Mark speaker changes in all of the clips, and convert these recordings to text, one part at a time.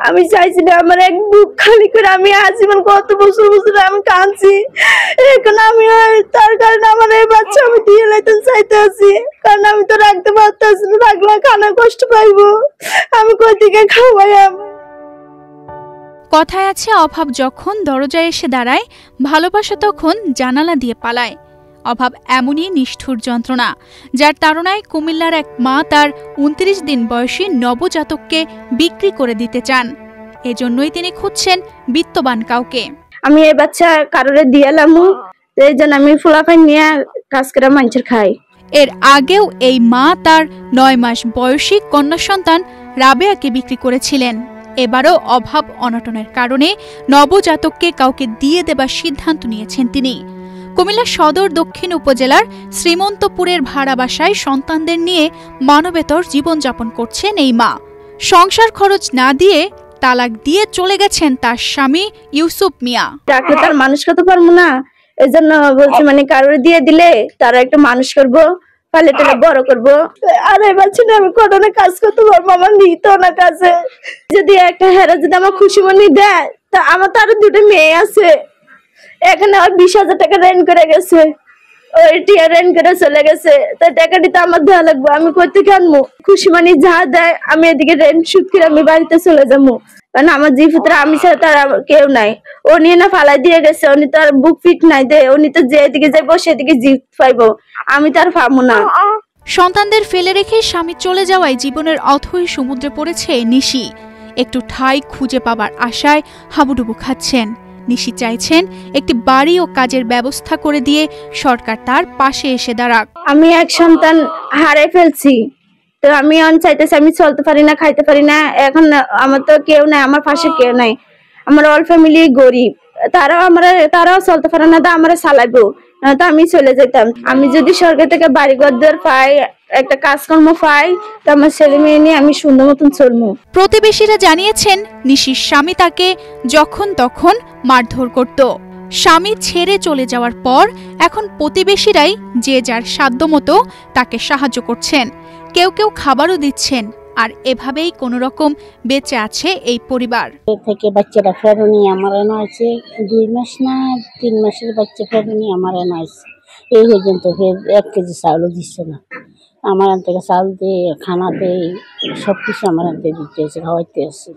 Speaker 1: আমি চাইছি না আমার এক বুক খালি করে আমি আজীবন কত বছর বছর আমি কাঁদছি। এখন আমি তার কারণে আমার এই বাচ্চা আমি দিয়ে লাইতে চাইতে আছি, কারণ আমি তো রাখতে পারতেছি না, রাখলে খানা কষ্ট পাইবো, আমি কই থেকে খাওয়াইম।
Speaker 2: কথায় আছে, অভাব যখন দরজায় এসে দাঁড়ায়, ভালোবাসা তখন জানালা দিয়ে পালায়। অভাব এমনই নিষ্ঠুর যন্ত্রণা, যার তাড়নায় কুমিল্লার এক মা তার ২৯ দিন বয়সী নবজাতককে বিক্রি করে দিতে চান। এজন্যই তিনি খুঁজছেন বিত্তবান কাউকে।
Speaker 1: আমি এই বাচ্চা কারোরে দিয়ালাম, এই জন্য আমি ফুলাফাই নিয়ে কাজ করে মানুষের খাই।
Speaker 2: এর আগেও এই মা তার ৯ মাস বয়সী কন্যা সন্তান রাবেয়াকে বিক্রি করেছিলেন। এবারও অভাব অনটনের কারণে নবজাতককে কাউকে দিয়ে দেবার সিদ্ধান্ত নিয়েছেন তিনি। কুমিল্লা সদর দক্ষিণ উপজেলার শ্রীমন্তপুরের ভাড়া বাসায় সন্তানদের নিয়ে মানবেতর জীবনযাপন করছেন এই মা। সংসার খরচ না দিয়ে তালাক দিয়ে চলে গেছেন তার স্বামী ইউসুফ মিয়া।
Speaker 1: ডাক্তার তার মানুষ করতে পারবো না, এই জন্য বলছি মানে কারোর দিয়ে দিলে তারা একটা মানুষ করবো, পালে টালে বড় করবো। আর এবার ছিল আমি কোটনে কাজ করতে পারবো, আমার নিত না কাছে। যদি একটা হেরা যদি আমার খুশি মনে দেয়, তা আমার তো আরো 2টা মেয়ে আছে, এখানে আর 20,000 টাকা রেন্ট করে গেছে, ওই টিয়া রেন্ট করে চলে গেছে, তাই টাকাটি তো আমার দেওয়া লাগবে। আমি করতে আনবো খুশি মানে যা দেয়, আমি এদিকে রেন্ট সুদ করে আমি বাড়িতে চলে যাবো, কারণ আমার জি পুত্র আমি ছাড়া তার কেউ নাই। ও নিয়ে না ফালাই দিয়ে গেছে, উনি তার বুক ফিট নাই দে, উনি তো যেদিকে যাইবো সেদিকে জিত পাইবো, আমি তার পাবো না।
Speaker 2: সন্তানদের ফেলে রেখে স্বামী চলে যাওয়ায় জীবনের অথই সমুদ্রে পড়েছে নিশি। একটু ঠাঁই খুঁজে পাবার আশায় হাবুডুবু খাচ্ছেন। নিশি চাইছেন একটি বাড়ি ও কাজের ব্যবস্থা করে দিয়ে সরকার তার পাশে এসে দাঁড়াক।
Speaker 1: আমি এক সন্তান হারাই ফেলছি, তো আমি চাইতেছি, আমি চলতে পারি না, খাইতে পারি না, এখন আমার তো কেউ নাই, আমার পাশে কেউ নাই, আমার অল ফ্যামিলি গরিব, তারাও চলতে পারে না, আমরা চালাইবো, তো আমি চলে যেতাম। আমি যদি সরকার থেকে বাড়ি ঘর পাই, একটা কাজকর্ম পাই, তো আমার ছেলে মেয়ে নিয়ে আমি সুন্দর মতন চলবো।
Speaker 2: প্রতিবেশীরা জানিয়েছেন, নিশির স্বামী তাকে যখন তখন মারধর করত। স্বামী ছেড়ে চলে যাওয়ার পর এখন প্রতিবেশীরাই যে যার সাধ্যমতো তাকে সাহায্য করছেন, কেউ কেউ খাবারও দিচ্ছেন। আর এভাবেই কোনো রকম বেঁচে আছে এই পরিবার।
Speaker 3: থেকে বাচ্চারা ফেরুনি আমার এনে আছে, 2 মাস না 3 মাসের বাচ্চা ফেরুনি আমার এনে আছে। এই পর্যন্ত 1 কেজি চাউলও দিচ্ছে না। আমার এন থেকে চাউল দিয়ে খানা দেয়, সব কিছু আমার এনতে দিতে আছে, খাওয়াইতে আছে।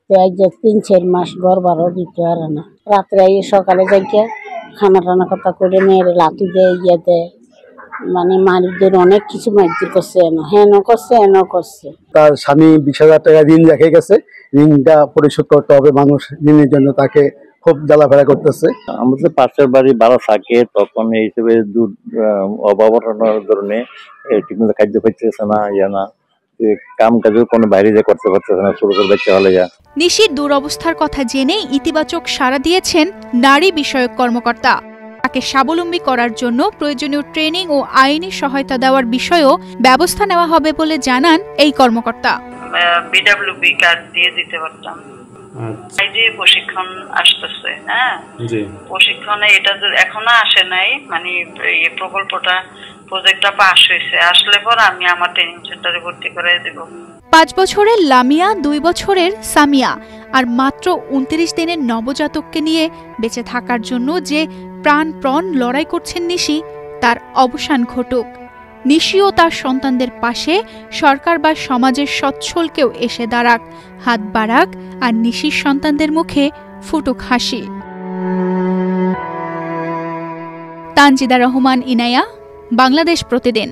Speaker 3: তো আজ 3-4 মাস ঘর বারো দিতে পারে না। রাত্রে সকালে যাইয়া খানা টানা কথা করে মেয়ের লাঠি দেয়, ইয়ে দেয়, মানে মালিকদের অনেক কিছু মাইর করছে, হেন করছে হেন করছে।
Speaker 4: তার স্বামী 20,000 টাকা ঋণ রেখে গেছে, ঋণটা পরিশোধ করতে হবে, মানুষ ঋণের জন্য তাকে খুব জ্বালাফেরা করতেছে।
Speaker 5: আমাদের পাশের বাড়ি ভাড়া থাকে, তখন এই হিসেবে অভাবনার ধরনে ঠিকমতো খাদ্য পাইতেছে না, না কাম কাজও কোনো বাইরে যে করতে পারতেছে না, ছোট ছোট বাচ্চা হলে যা।
Speaker 2: নিশির দুরবস্থার কথা জেনে ইতিবাচক সাড়া দিয়েছেন নারী বিষয়ক কর্মকর্তা। তাকে স্বাবলম্বী করার জন্য প্রয়োজনীয় ট্রেনিং ও আইনি সহায়তা দেওয়ার বিষয়েও ব্যবস্থা নেওয়া হবে বলে জানান এই কর্মকর্তা।
Speaker 6: বিডব্লিউবি কার্ড দিয়ে দিতে পারতাম। এই যে প্রশিক্ষণ আসতেছে, হ্যাঁ প্রশিক্ষণে এটা এখনো আসে নাই, মানে এই প্রজেক্টটা পাস হয়েছে, আসলে পর আমি আমার ট্রেনিং সেন্টারে ভর্তি করে দেব।
Speaker 2: 5 বছরের লামিয়া, 2 বছরের সামিয়া আর মাত্র 29 দিনের নবজাতককে নিয়ে বেঁচে থাকার জন্য যে প্রাণপণ লড়াই করছেন নিশি, তার অবসান ঘটুক। নিশি ও তার সন্তানদের পাশে সরকার বা সমাজের সচ্ছল কেউ এসে দাঁড়াক, হাত বাড়াক, আর নিশির সন্তানদের মুখে ফুটুক হাসি। তানজিদা রহমান, ইনায়া, বাংলাদেশ প্রতিদিন।